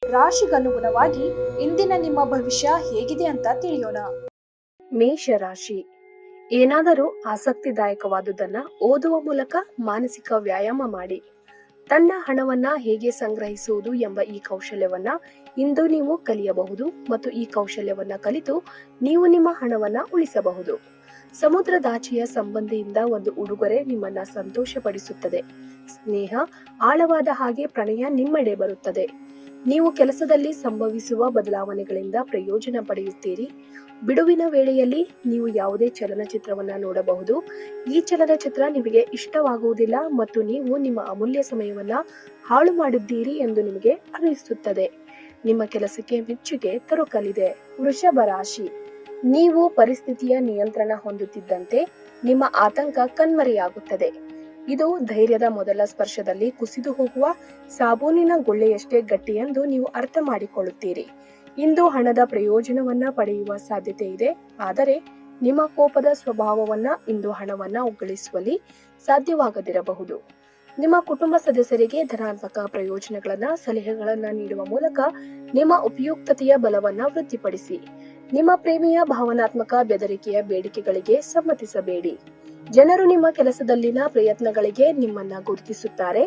ರಾಶಿಗನುಗುಣವಾಗಿ ಇಂದಿನ ನಿಮ್ಮ ಭವಿಷ್ಯ ಹೇಗಿದೆ ಅಂತ ತಿಳಿಯೋಣ. ಮೇಷರಾಶಿ. ಏನಾದರೂ ಆಸಕ್ತಿದಾಯಕವಾದುದನ್ನ ಓದುವ ಮೂಲಕ ಮಾನಸಿಕ ವ್ಯಾಯಾಮ ಮಾಡಿ. ತನ್ನ ಹಣವನ್ನ ಹೇಗೆ ಸಂಗ್ರಹಿಸುವುದು ಎಂಬ ಈ ಕೌಶಲ್ಯವನ್ನ ಇಂದು ನೀವು ಕಲಿಯಬಹುದು ಮತ್ತು ಈ ಕೌಶಲ್ಯವನ್ನ ಕಲಿತು ನೀವು ನಿಮ್ಮ ಹಣವನ್ನ ಉಳಿಸಬಹುದು. ಸಮುದ್ರದಾಚೆಯ ಸಂಬಂಧಿಯಿಂದ ಒಂದು ಉಡುಗೊರೆ ನಿಮ್ಮನ್ನ ಸಂತೋಷಪಡಿಸುತ್ತದೆ. ಸ್ನೇಹ ಆಳವಾದ ಹಾಗೆ ಪ್ರಣಯ ನಿಮ್ಮೆಡೆ ಬರುತ್ತದೆ. ನೀವು ಕೆಲಸದಲ್ಲಿ ಸಂಭವಿಸುವ ಬದಲಾವಣೆಗಳಿಂದ ಪ್ರಯೋಜನ ಪಡೆಯುತ್ತೀರಿ. ಬಿಡುವಿನ ವೇಳೆಯಲ್ಲಿ ನೀವು ಯಾವುದೇ ಚಲನಚಿತ್ರವನ್ನ ನೋಡಬಹುದು. ಈ ಚಲನಚಿತ್ರ ನಿಮಗೆ ಇಷ್ಟವಾಗುವುದಿಲ್ಲ ಮತ್ತು ನೀವು ನಿಮ್ಮ ಅಮೂಲ್ಯ ಸಮಯವನ್ನ ಹಾಳು ಮಾಡಿದ್ದೀರಿ ಎಂದು ನಿಮಗೆ ಅನಿಸುತ್ತದೆ. ನಿಮ್ಮ ಕೆಲಸಕ್ಕೆ ಮೆಚ್ಚುಗೆ ದೊರಕಲಿದೆ. ವೃಷಭ ರಾಶಿ. ನೀವು ಪರಿಸ್ಥಿತಿಯ ನಿಯಂತ್ರಣ ಹೊಂದುತ್ತಿದ್ದಂತೆ ನಿಮ್ಮ ಆತಂಕ ಕಣ್ಮರೆಯಾಗುತ್ತದೆ. ಇದು ಧೈರ್ಯದ ಮೊದಲ ಸ್ಪರ್ಶದಲ್ಲಿ ಕುಸಿದು ಹೋಗುವ ಸಾಬೂನಿನ ಗುಳ್ಳೆಯಷ್ಟೇ ಗಟ್ಟಿ ಎಂದು ನೀವು ಅರ್ಥ ಮಾಡಿಕೊಳ್ಳುತ್ತೀರಿ. ಇಂದು ಹಣದ ಪ್ರಯೋಜನವನ್ನ ಪಡೆಯುವ ಸಾಧ್ಯತೆ ಇದೆ, ಆದರೆ ನಿಮ್ಮ ಕೋಪದ ಸ್ವಭಾವವನ್ನ ಇಂದು ಹಣವನ್ನ ಗಳಿಸುವಲ್ಲಿ ಸಾಧ್ಯವಾಗದಿರಬಹುದು. ನಿಮ್ಮ ಕುಟುಂಬ ಸದಸ್ಯರಿಗೆ ಧನಾತ್ಮಕ ಪ್ರಯೋಜನಗಳನ್ನ ಸಲಹೆಗಳನ್ನ ನೀಡುವ ಮೂಲಕ ನಿಮ್ಮ ಉಪಯುಕ್ತತೆಯ ಬಲವನ್ನ ವೃದ್ಧಿಪಡಿಸಿ. ನಿಮ್ಮ ಪ್ರೇಮಿಯ ಭಾವನಾತ್ಮಕ ಬೆದರಿಕೆಯ ಬೇಡಿಕೆಗಳಿಗೆ ಸಮ್ಮತಿಸಬೇಡಿ. ಜನರು ನಿಮ್ಮ ಕೆಲಸದಲ್ಲಿನ ಪ್ರಯತ್ನಗಳಿಗೆ ನಿಮ್ಮನ್ನ ಗುರುತಿಸುತ್ತಾರೆ.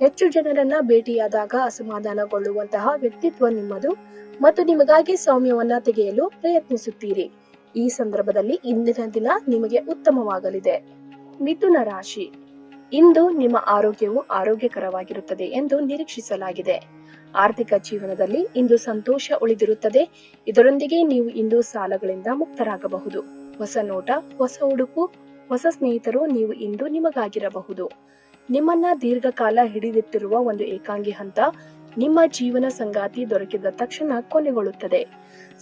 ಹೆಚ್ಚು ಜನರನ್ನ ಭೇಟಿಯಾದಾಗ ಅಸಮಾಧಾನಗೊಳ್ಳುವಂತಹ ವ್ಯಕ್ತಿತ್ವ ನಿಮ್ಮದು ಮತ್ತು ನಿಮಗಾಗಿ ಸೌಮ್ಯವನ್ನ ತೆಗೆಯಲು ಪ್ರಯತ್ನಿಸುತ್ತೀರಿ. ಈ ಸಂದರ್ಭದಲ್ಲಿ ಇಂದಿನ ದಿನ ನಿಮಗೆ ಉತ್ತಮವಾಗಲಿದೆ. ಮಿಥುನ ರಾಶಿ. ಇಂದು ನಿಮ್ಮ ಆರೋಗ್ಯವು ಆರೋಗ್ಯಕರವಾಗಿರುತ್ತದೆ ಎಂದು ನಿರೀಕ್ಷಿಸಲಾಗಿದೆ. ಆರ್ಥಿಕ ಜೀವನದಲ್ಲಿ ಇಂದು ಸಂತೋಷ ಉಳಿದಿರುತ್ತದೆ. ಇದರೊಂದಿಗೆ ನೀವು ಇಂದು ಸಾಲಗಳಿಂದ ಮುಕ್ತರಾಗಬಹುದು. ಹೊಸ ನೋಟ, ಹೊಸ ಉಡುಪು, ಹೊಸ ಸ್ನೇಹಿತರು ನೀವು ಇಂದು ನಿಮಗಾಗಿರಬಹುದು. ನಿಮ್ಮನ್ನ ದೀರ್ಘಕಾಲ ಹಿಡಿದಿಟ್ಟಿರುವ ಒಂದು ಏಕಾಂಗಿ ಹಂತ ನಿಮ್ಮ ಜೀವನ ಸಂಗಾತಿ ದೊರಕಿದ ತಕ್ಷಣ ಕೊನೆಗೊಳ್ಳುತ್ತದೆ.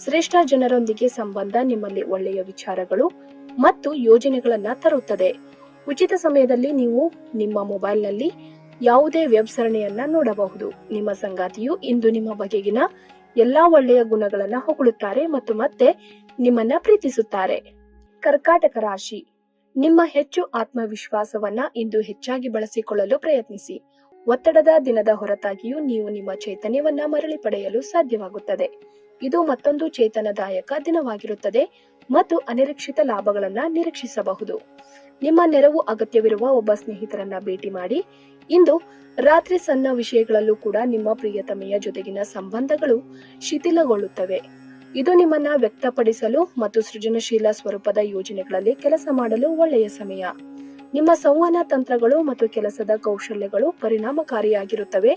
ಶ್ರೇಷ್ಠ ಜನರೊಂದಿಗೆ ಸಂಬಂಧ ನಿಮ್ಮಲ್ಲಿ ಒಳ್ಳೆಯ ವಿಚಾರಗಳು ಮತ್ತು ಯೋಜನೆಗಳನ್ನ ತರುತ್ತದೆ. ಉಚಿತ ಸಮಯದಲ್ಲಿ ನೀವು ನಿಮ್ಮ ಮೊಬೈಲ್ನಲ್ಲಿ ಯಾವುದೇ ವೆಬ್ ಸರಣಿಯನ್ನ ನೋಡಬಹುದು. ನಿಮ್ಮ ಸಂಗಾತಿಯು ಇಂದು ನಿಮ್ಮ ಬಗೆಗಿನ ಎಲ್ಲಾ ಒಳ್ಳೆಯ ಗುಣಗಳನ್ನ ಹೊಗಳುತ್ತಾರೆ ಮತ್ತು ಮತ್ತೆ ನಿಮ್ಮನ್ನ ಪ್ರೀತಿಸುತ್ತಾರೆ. ಕರ್ಕಾಟಕ ರಾಶಿ. ನಿಮ್ಮ ಹೆಚ್ಚು ಆತ್ಮವಿಶ್ವಾಸವನ್ನ ಇಂದು ಹೆಚ್ಚಾಗಿ ಬಳಸಿಕೊಳ್ಳಲು ಪ್ರಯತ್ನಿಸಿ. ಒತ್ತಡದ ದಿನದ ಹೊರತಾಗಿಯೂ ನೀವು ನಿಮ್ಮ ಚೈತನ್ಯವನ್ನ ಮರಳಿ ಪಡೆಯಲು ಸಾಧ್ಯವಾಗುತ್ತದೆ. ಇದು ಮತ್ತೊಂದು ಚೇತನದಾಯಕ ದಿನವಾಗಿರುತ್ತದೆ ಮತ್ತು ಅನಿರೀಕ್ಷಿತ ಲಾಭಗಳನ್ನ ನಿರೀಕ್ಷಿಸಬಹುದು. ನಿಮ್ಮ ನೆರವು ಅಗತ್ಯವಿರುವ ಒಬ್ಬ ಸ್ನೇಹಿತರನ್ನ ಭೇಟಿ ಮಾಡಿ. ಇಂದು ರಾತ್ರಿ ಸಣ್ಣ ವಿಷಯಗಳಲ್ಲೂ ಕೂಡ ನಿಮ್ಮ ಪ್ರಿಯತಮೆಯ ಜೊತೆಗಿನ ಸಂಬಂಧಗಳು ಶಿಥಿಲಗೊಳ್ಳುತ್ತವೆ. ಇದು ನಿಮ್ಮನ್ನ ವ್ಯಕ್ತಪಡಿಸಲು ಮತ್ತು ಸೃಜನಶೀಲ ಸ್ವರೂಪದ ಯೋಜನೆಗಳಲ್ಲಿ ಕೆಲಸ ಮಾಡಲು ಒಳ್ಳೆಯ ಸಮಯ. ನಿಮ್ಮ ಸಂವಹನ ತಂತ್ರಗಳು ಮತ್ತು ಕೆಲಸದ ಕೌಶಲ್ಯಗಳು ಪರಿಣಾಮಕಾರಿಯಾಗಿರುತ್ತವೆ.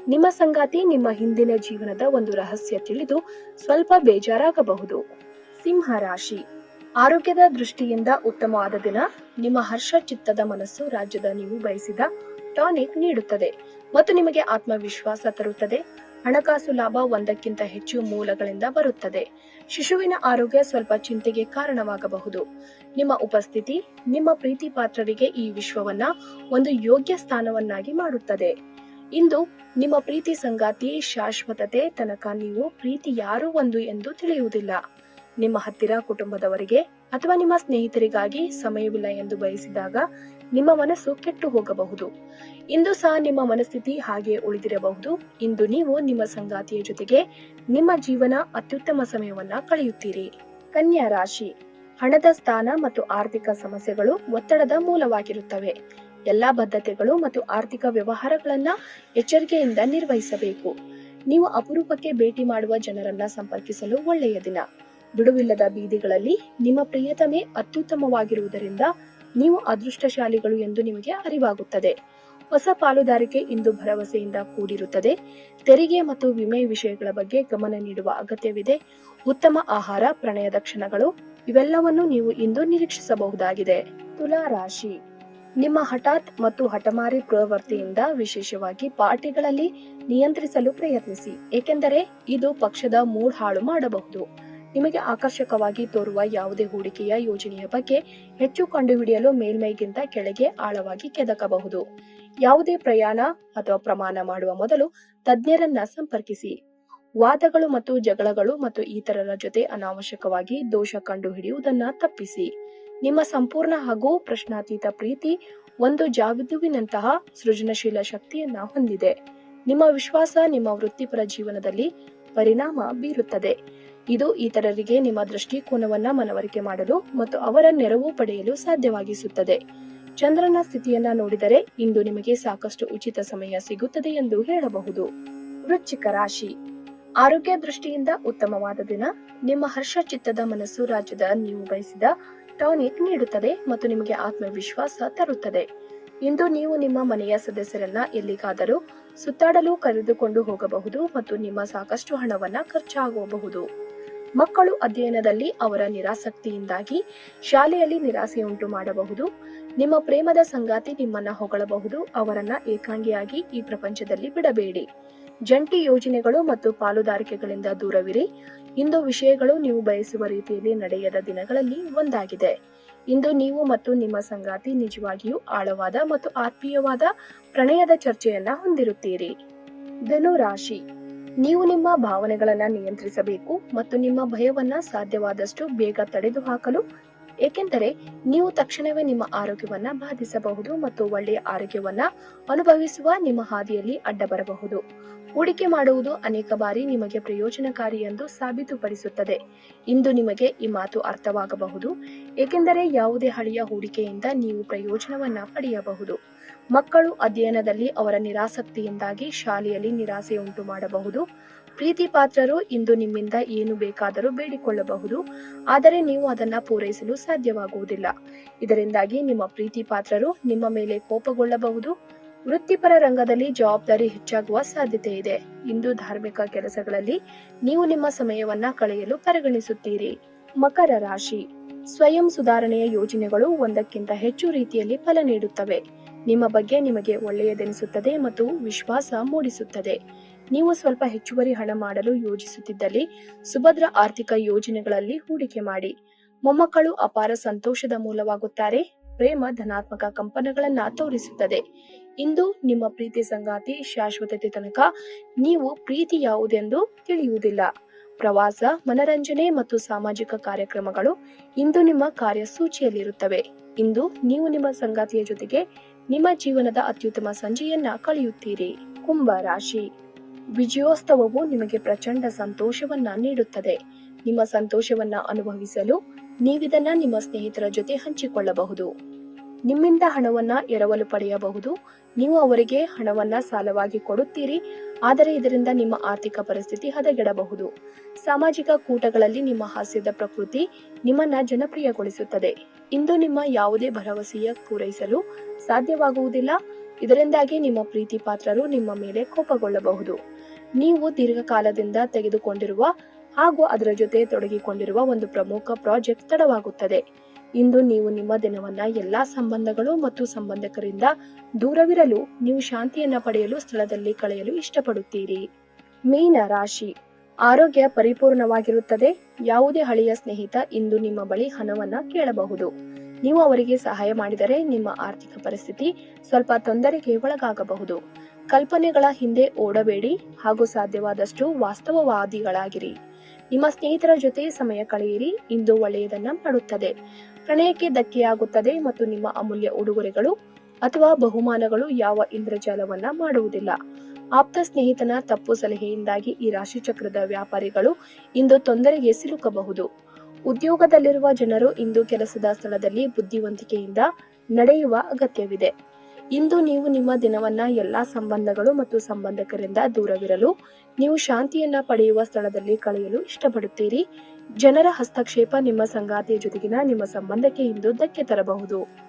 ನಿಮ್ಮ ಸಂಗಾತಿ ನಿಮ್ಮ ಹಿಂದಿನ ಜೀವನದ ಒಂದು ರಹಸ್ಯ ತಿಳಿದು ಸ್ವಲ್ಪ ಬೇಜಾರಾಗಬಹುದು. ಸಿಂಹ ರಾಶಿ. ಆರೋಗ್ಯದ ದೃಷ್ಟಿಯಿಂದ ಉತ್ತಮವಾದ ದಿನ. ನಿಮ್ಮ ಹರ್ಷ ಚಿತ್ತದ ಮನಸ್ಸು ರಾಜ್ಯದ ನೀವು ಬಯಸಿದ ಟಾನಿಕ್ ನೀಡುತ್ತದೆ ಮತ್ತು ನಿಮಗೆ ಆತ್ಮವಿಶ್ವಾಸ ತರುತ್ತದೆ. ಹಣಕಾಸು ಲಾಭ ಒಂದಕ್ಕಿಂತ ಹೆಚ್ಚು ಮೂಲಗಳಿಂದ ಬರುತ್ತದೆ. ಶಿಶುವಿನ ಆರೋಗ್ಯ ಸ್ವಲ್ಪ ಚಿಂತೆಗೆ ಕಾರಣವಾಗಬಹುದು. ನಿಮ್ಮ ಉಪಸ್ಥಿತಿ ನಿಮ್ಮ ಪ್ರೀತಿ ಪಾತ್ರರಿಗೆ ಈ ವಿಶ್ವವನ್ನ ಒಂದು ಯೋಗ್ಯ ಸ್ಥಾನವನ್ನಾಗಿ ಮಾಡುತ್ತದೆ. ಇಂದು ನಿಮ್ಮ ಪ್ರೀತಿ ಸಂಗಾತಿ ಶಾಶ್ವತತೆ ತನಕ ನೀವು ಪ್ರೀತಿ ಯಾರು ಒಂದು ಎಂದು ತಿಳಿಯುವುದಿಲ್ಲ. ನಿಮ್ಮ ಹತ್ತಿರ ಕುಟುಂಬದವರಿಗೆ ಅಥವಾ ನಿಮ್ಮ ಸ್ನೇಹಿತರಿಗಾಗಿ ಸಮಯವಿಲ್ಲ ಎಂದು ಬಯಸಿದಾಗ ನಿಮ್ಮ ಮನಸ್ಸು ಕೆಟ್ಟು ಹೋಗಬಹುದು. ಇಂದು ಸಹ ನಿಮ್ಮ ಮನಸ್ಥಿತಿ ಹಾಗೆ ಉಳಿದಿರಬಹುದು. ಇಂದು ನೀವು ನಿಮ್ಮ ಸಂಗಾತಿಯ ಜೊತೆಗೆ ನಿಮ್ಮ ಜೀವನ ಅತ್ಯುತ್ತಮ ಸಮಯವನ್ನ ಕಳೆಯುತ್ತೀರಿ. ಕನ್ಯಾ ರಾಶಿ. ಹಣದ ಸ್ಥಾನ ಮತ್ತು ಆರ್ಥಿಕ ಸಮಸ್ಯೆಗಳು ಒತ್ತಡದ ಮೂಲವಾಗಿರುತ್ತವೆ. ಎಲ್ಲಾ ಬದ್ಧತೆಗಳು ಮತ್ತು ಆರ್ಥಿಕ ವ್ಯವಹಾರಗಳನ್ನ ಎಚ್ಚರಿಕೆಯಿಂದ ನಿರ್ವಹಿಸಬೇಕು. ನೀವು ಅಪರೂಪಕ್ಕೆ ಭೇಟಿ ಮಾಡುವ ಜನರನ್ನ ಸಂಪರ್ಕಿಸಲು ಒಳ್ಳೆಯ ದಿನ. ಬಿಡುವಿಲ್ಲದ ಬೀದಿಗಳಲ್ಲಿ ನಿಮ್ಮ ಪ್ರಿಯತಮೆ ಅತ್ಯುತ್ತಮವಾಗಿರುವುದರಿಂದ ನೀವು ಅದೃಷ್ಟಶಾಲಿಗಳು ಎಂದು ನಿಮಗೆ ಅರಿವಾಗುತ್ತದೆ. ಹೊಸ ಪಾಲುದಾರಿಕೆ ಇಂದು ಭರವಸೆಯಿಂದ ಕೂಡಿರುತ್ತದೆ. ತೆರಿಗೆ ಮತ್ತು ವಿಮೆ ವಿಷಯಗಳ ಬಗ್ಗೆ ಗಮನ ನೀಡುವ ಅಗತ್ಯವಿದೆ. ಉತ್ತಮ ಆಹಾರ, ಪ್ರಣಯದ ಕ್ಷಣಗಳು ಇವೆಲ್ಲವನ್ನು ನೀವು ಇಂದು ನಿರೀಕ್ಷಿಸಬಹುದಾಗಿದೆ. ತುಲಾ ರಾಶಿ. ನಿಮ್ಮ ಹಠಾತ್ ಮತ್ತು ಹಠಮಾರಿ ಪ್ರವೃತ್ತಿಯಿಂದ ವಿಶೇಷವಾಗಿ ಪಾರ್ಟಿಗಳಲ್ಲಿ ನಿಯಂತ್ರಿಸಲು ಪ್ರಯತ್ನಿಸಿ, ಏಕೆಂದರೆ ಇದು ಪಕ್ಷದ ಮೂಡ್ ಹಾಳು ಮಾಡಬಹುದು. ನಿಮಗೆ ಆಕರ್ಷಕವಾಗಿ ತೋರುವ ಯಾವುದೇ ಹೂಡಿಕೆಯ ಯೋಜನೆಯ ಬಗ್ಗೆ ಹೆಚ್ಚು ಕಂಡುಹಿಡಿಯಲು ಮೇಲ್ಮೈಗಿಂತ ಕೆಳಗೆ ಆಳವಾಗಿ ಕೆದಕಬಹುದು. ಯಾವುದೇ ಪ್ರಯಾಣ ಅಥವಾ ಪ್ರಮಾಣ ಮಾಡುವ ಮೊದಲು ತಜ್ಞರನ್ನ ಸಂಪರ್ಕಿಸಿ. ವಾದಗಳು ಮತ್ತು ಜಗಳಗಳು ಮತ್ತು ಇತರರ ಜೊತೆ ಅನಾವಶ್ಯಕವಾಗಿ ದೋಷ ಕಂಡುಹಿಡಿಯುವುದನ್ನ ತಪ್ಪಿಸಿ. ನಿಮ್ಮ ಸಂಪೂರ್ಣ ಹಾಗೂ ಪ್ರಶ್ನಾತೀತ ಪ್ರೀತಿ ಒಂದು ಜಾದುವಿನಂತಹ ಸೃಜನಶೀಲ ಶಕ್ತಿಯನ್ನ ಹೊಂದಿದೆ. ನಿಮ್ಮ ವಿಶ್ವಾಸ ನಿಮ್ಮ ವೃತ್ತಿಪರ ಜೀವನದಲ್ಲಿ ಪರಿಣಾಮ ಬೀರುತ್ತದೆ. ಇದು ಇತರರಿಗೆ ನಿಮ್ಮ ದೃಷ್ಟಿಕೋನವನ್ನ ಮನವರಿಕೆ ಮಾಡಲು ಮತ್ತು ಅವರ ನೆರವು ಪಡೆಯಲು ಸಾಧ್ಯವಾಗಿಸುತ್ತದೆ. ಚಂದ್ರನ ಸ್ಥಿತಿಯನ್ನ ನೋಡಿದರೆ ಇಂದು ನಿಮಗೆ ಸಾಕಷ್ಟು ಉಚಿತ ಸಮಯ ಸಿಗುತ್ತದೆ ಎಂದು ಹೇಳಬಹುದು. ವೃಶ್ಚಿಕ ರಾಶಿ, ಆರೋಗ್ಯ ದೃಷ್ಟಿಯಿಂದ ಉತ್ತಮವಾದ ದಿನ. ನಿಮ್ಮ ಹರ್ಷ ಚಿತ್ತದ ಮನಸ್ಸು ರಾಜ್ಯದ ನೀವು ಬಯಸಿದ ಟಾನಿಕ್ ನೀಡುತ್ತದೆ ಮತ್ತು ನಿಮಗೆ ಆತ್ಮವಿಶ್ವಾಸ ತರುತ್ತದೆ. ಇಂದು ನೀವು ನಿಮ್ಮ ಮನೆಯ ಸದಸ್ಯರನ್ನ ಎಲ್ಲಿಗಾದರೂ ಸುತ್ತಾಡಲು ಕರೆದುಕೊಂಡು ಹೋಗಬಹುದು ಮತ್ತು ನಿಮ್ಮ ಸಾಕಷ್ಟು ಹಣವನ್ನ ಖರ್ಚಾಗಬಹುದು. ಮಕ್ಕಳು ಅಧ್ಯಯನದಲ್ಲಿ ಅವರ ನಿರಾಸಕ್ತಿಯಿಂದಾಗಿ ಶಾಲೆಯಲ್ಲಿ ನಿರಾಸೆಯುಂಟು ಮಾಡಬಹುದು. ನಿಮ್ಮ ಪ್ರೇಮದ ಸಂಗಾತಿ ನಿಮ್ಮನ್ನ ಹೊಗಳಬಹುದು. ಅವರನ್ನ ಏಕಾಂಗಿಯಾಗಿ ಈ ಪ್ರಪಂಚದಲ್ಲಿ ಬಿಡಬೇಡಿ. ಜಂಟಿ ಯೋಜನೆಗಳು ಮತ್ತು ಪಾಲುದಾರಿಕೆಗಳಿಂದ ದೂರವಿರಿ. ಇಂದು ವಿಷಯಗಳು ನೀವು ಬಯಸುವ ರೀತಿಯಲ್ಲಿ ನಡೆಯದ ದಿನಗಳಲ್ಲಿ ಒಂದಾಗಿದೆ. ಇಂದು ನೀವು ಮತ್ತು ನಿಮ್ಮ ಸಂಗಾತಿ ನಿಜವಾಗಿಯೂ ಆಳವಾದ ಮತ್ತು ಆತ್ಮೀಯವಾದ ಪ್ರಣಯದ ಚರ್ಚೆಯನ್ನ ಹೊಂದಿರುತ್ತೀರಿ. ಧನು ರಾಶಿ, ನೀವು ನಿಮ್ಮ ಭಾವನೆಗಳನ್ನ ನಿಯಂತ್ರಿಸಬೇಕು ಮತ್ತು ನಿಮ್ಮ ಭಯವನ್ನ ಸಾಧ್ಯವಾದಷ್ಟು ಬೇಗ ತಡೆದುಹಾಕಲು, ಏಕೆಂದರೆ ನೀವು ತಕ್ಷಣವೇ ನಿಮ್ಮ ಆರೋಗ್ಯವನ್ನ ಬಾಧಿಸಬಹುದು ಮತ್ತು ಒಳ್ಳೆಯ ಆರೋಗ್ಯವನ್ನ ಅನುಭವಿಸುವ ನಿಮ್ಮ ಹಾದಿಯಲ್ಲಿ ಅಡ್ಡ ಬರಬಹುದು. ಹೂಡಿಕೆ ಮಾಡುವುದು ಅನೇಕ ಬಾರಿ ನಿಮಗೆ ಪ್ರಯೋಜನಕಾರಿ ಎಂದು ಸಾಬೀತುಪಡಿಸುತ್ತದೆ. ಇಂದು ನಿಮಗೆ ಈ ಮಾತು ಅರ್ಥವಾಗಬಹುದು, ಏಕೆಂದರೆ ಯಾವುದೇ ಹಳೆಯ ಹೂಡಿಕೆಯಿಂದ ನೀವು ಪ್ರಯೋಜನವನ್ನ ಪಡೆಯಬಹುದು. ಮಕ್ಕಳು ಅಧ್ಯಯನದಲ್ಲಿ ಅವರ ನಿರಾಸಕ್ತಿಯಿಂದಾಗಿ ಶಾಲೆಯಲ್ಲಿ ನಿರಾಸೆಯುಂಟು ಮಾಡಬಹುದು. ಪ್ರೀತಿ ಪಾತ್ರರು ಇಂದು ನಿಮ್ಮಿಂದ ಏನು ಬೇಕಾದರೂ ಬೇಡಿಕೊಳ್ಳಬಹುದು, ಆದರೆ ನೀವು ಅದನ್ನ ಪೂರೈಸಲು ಸಾಧ್ಯವಾಗುವುದಿಲ್ಲ. ಇದರಿಂದಾಗಿ ನಿಮ್ಮ ಪ್ರೀತಿ ಪಾತ್ರರು ನಿಮ್ಮ ಮೇಲೆ ಕೋಪಗೊಳ್ಳಬಹುದು. ವೃತ್ತಿಪರ ರಂಗದಲ್ಲಿ ಜವಾಬ್ದಾರಿ ಹೆಚ್ಚಾಗುವ ಸಾಧ್ಯತೆ ಇದೆ. ಇಂದು ಧಾರ್ಮಿಕ ಕೆಲಸಗಳಲ್ಲಿ ನೀವು ನಿಮ್ಮ ಸಮಯವನ್ನ ಕಳೆಯಲು ಪರಿಗಣಿಸುತ್ತೀರಿ. ಮಕರ ರಾಶಿ, ಸ್ವಯಂ ಸುಧಾರಣೆಯ ಯೋಜನೆಗಳು ಒಂದಕ್ಕಿಂತ ಹೆಚ್ಚು ರೀತಿಯಲ್ಲಿ ಫಲ ನೀಡುತ್ತವೆ. ನಿಮ್ಮ ಬಗ್ಗೆ ನಿಮಗೆ ಒಳ್ಳೆಯದೆನಿಸುತ್ತದೆ ಮತ್ತು ವಿಶ್ವಾಸ ಮೂಡಿಸುತ್ತದೆ. ನೀವು ಸ್ವಲ್ಪ ಹೆಚ್ಚುವರಿ ಹಣ ಮಾಡಲು ಯೋಜಿಸುತ್ತಿದ್ದಲ್ಲಿ ಸುಭದ್ರ ಆರ್ಥಿಕ ಯೋಜನೆಗಳಲ್ಲಿ ಹೂಡಿಕೆ ಮಾಡಿ. ಮೊಮ್ಮಕ್ಕಳು ಅಪಾರ ಸಂತೋಷದ ಮೂಲವಾಗುತ್ತಾರೆ. ಪ್ರೇಮ ಧನಾತ್ಮಕ ಕಂಪನಗಳನ್ನ ತೋರಿಸುತ್ತದೆ. ಇಂದು ನಿಮ್ಮ ಪ್ರೀತಿ ಸಂಗಾತಿ ಶಾಶ್ವತತೆ ತನಕ ನೀವು ಪ್ರೀತಿ ಯಾವುದೆಂದು ತಿಳಿಯುವುದಿಲ್ಲ. ಪ್ರವಾಸ, ಮನರಂಜನೆ ಮತ್ತು ಸಾಮಾಜಿಕ ಕಾರ್ಯಕ್ರಮಗಳು ಇಂದು ನಿಮ್ಮ ಕಾರ್ಯಸೂಚಿಯಲ್ಲಿರುತ್ತವೆ. ಇಂದು ನೀವು ನಿಮ್ಮ ಸಂಗಾತಿಯ ಜೊತೆಗೆ ನಿಮ್ಮ ಜೀವನದ ಅತ್ಯುತ್ತಮ ಸಂಜೆಯನ್ನ ಕಳೆಯುತ್ತೀರಿ. ಕುಂಭ ರಾಶಿ, ವಿಜಯೋತ್ಸವವು ನಿಮಗೆ ಪ್ರಚಂಡ ಸಂತೋಷವನ್ನ ನೀಡುತ್ತದೆ. ನಿಮ್ಮ ಸಂತೋಷವನ್ನ ಅನುಭವಿಸಲು ನೀವಿದನ್ನ ನಿಮ್ಮ ಸ್ನೇಹಿತರ ಜೊತೆ ಹಂಚಿಕೊಳ್ಳಬಹುದು. ನಿಮ್ಮಿಂದ ಹಣವನ್ನ ಎರವಲು ಪಡೆಯಬಹುದು. ನೀವು ಅವರಿಗೆ ಹಣವನ್ನ ಸಾಲವಾಗಿ ಕೊಡುತ್ತೀರಿ, ಆದರೆ ಇದರಿಂದ ನಿಮ್ಮ ಆರ್ಥಿಕ ಪರಿಸ್ಥಿತಿ ಹದಗೆಡಬಹುದು. ಸಾಮಾಜಿಕ ಕೂಟಗಳಲ್ಲಿ ನಿಮ್ಮ ಹಾಸ್ಯದ ಪ್ರಕೃತಿ ನಿಮ್ಮನ್ನ ಜನಪ್ರಿಯಗೊಳಿಸುತ್ತದೆ. ಇಂದು ನಿಮ್ಮ ಯಾವುದೇ ಭರವಸೆಯ ಪೂರೈಸಲು ಸಾಧ್ಯವಾಗುವುದಿಲ್ಲ. ಇದರಿಂದಾಗಿ ನಿಮ್ಮ ಪ್ರೀತಿ ಪಾತ್ರರು ನಿಮ್ಮ ಮೇಲೆ ಕೋಪಗೊಳ್ಳಬಹುದು. ನೀವು ದೀರ್ಘಕಾಲದಿಂದ ತೆಗೆದುಕೊಂಡಿರುವ ಹಾಗೂ ಅದರ ಜೊತೆ ತೊಡಗಿಕೊಂಡಿರುವ ಒಂದು ಪ್ರಮುಖ ಪ್ರಾಜೆಕ್ಟ್ ತಡವಾಗುತ್ತದೆ. ಇಂದು ನೀವು ನಿಮ್ಮ ದಿನವನ್ನ ಎಲ್ಲಾ ಸಂಬಂಧಗಳು ಮತ್ತು ಸಂಬಂಧಿಕರಿಂದ ದೂರವಿರಲು ನೀವು ಶಾಂತಿಯನ್ನ ಪಡೆಯಲು ಸ್ಥಳದಲ್ಲಿ ಕಳೆಯಲು ಇಷ್ಟಪಡುತ್ತೀರಿ. ಮೀನ ರಾಶಿ, ಆರೋಗ್ಯ ಪರಿಪೂರ್ಣವಾಗಿರುತ್ತದೆ. ಯಾವುದೇ ಹಳೆಯ ಸ್ನೇಹಿತ ಇಂದು ನಿಮ್ಮ ಬಳಿ ಹಣವನ್ನ ಕೇಳಬಹುದು. ನೀವು ಅವರಿಗೆ ಸಹಾಯ ಮಾಡಿದರೆ ನಿಮ್ಮ ಆರ್ಥಿಕ ಪರಿಸ್ಥಿತಿ ಸ್ವಲ್ಪ ತೊಂದರೆಗೆ ಒಳಗಾಗಬಹುದು. ಕಲ್ಪನೆಗಳ ಹಿಂದೆ ಓಡಬೇಡಿ ಹಾಗೂ ಸಾಧ್ಯವಾದಷ್ಟು ವಾಸ್ತವವಾದಿಗಳಾಗಿರಿ. ನಿಮ್ಮ ಸ್ನೇಹಿತರ ಜೊತೆ ಸಮಯ ಕಳೆಯಿರಿ. ಇಂದು ಒಳ್ಳೆಯದನ್ನ ಮಾಡುತ್ತದೆ. ಪ್ರಣಯಕ್ಕೆ ಧಕ್ಕೆಯಾಗುತ್ತದೆ ಮತ್ತು ನಿಮ್ಮ ಅಮೂಲ್ಯ ಉಡುಗೊರೆಗಳು ಅಥವಾ ಬಹುಮಾನಗಳು ಯಾವ ಇಂದ್ರಜಾಲವನ್ನ ಮಾಡುವುದಿಲ್ಲ. ಆಪ್ತ ಸ್ನೇಹಿತನ ತಪ್ಪು ಸಲಹೆಯಿಂದಾಗಿ ಈ ರಾಶಿಚಕ್ರದ ವ್ಯಾಪಾರಿಗಳು ಇಂದು ತೊಂದರೆಗೆ ಸಿಲುಕಬಹುದು. ಉದ್ಯೋಗದಲ್ಲಿರುವ ಜನರು ಇಂದು ಕೆಲಸದ ಸ್ಥಳದಲ್ಲಿ ಬುದ್ಧಿವಂತಿಕೆಯಿಂದ ನಡೆಯುವ ಅಗತ್ಯವಿದೆ. ಇಂದು ನೀವು ನಿಮ್ಮ ದಿನವನ್ನ ಎಲ್ಲಾ ಸಂಬಂಧಗಳು ಮತ್ತು ಸಂಬಂಧಿಕರಿಂದ ದೂರವಿರಲು ನೀವು ಶಾಂತಿಯನ್ನ ಪಡೆಯುವ ಸ್ಥಳದಲ್ಲಿ ಕಳೆಯಲು ಇಷ್ಟಪಡುತ್ತೀರಿ. ಜನರ ಹಸ್ತಕ್ಷೇಪ ನಿಮ್ಮ ಸಂಗಾತಿಯ ಜೊತೆಗಿನ ನಿಮ್ಮ ಸಂಬಂಧಕ್ಕೆ ಇಂದು ಧಕ್ಕೆ ತರಬಹುದು.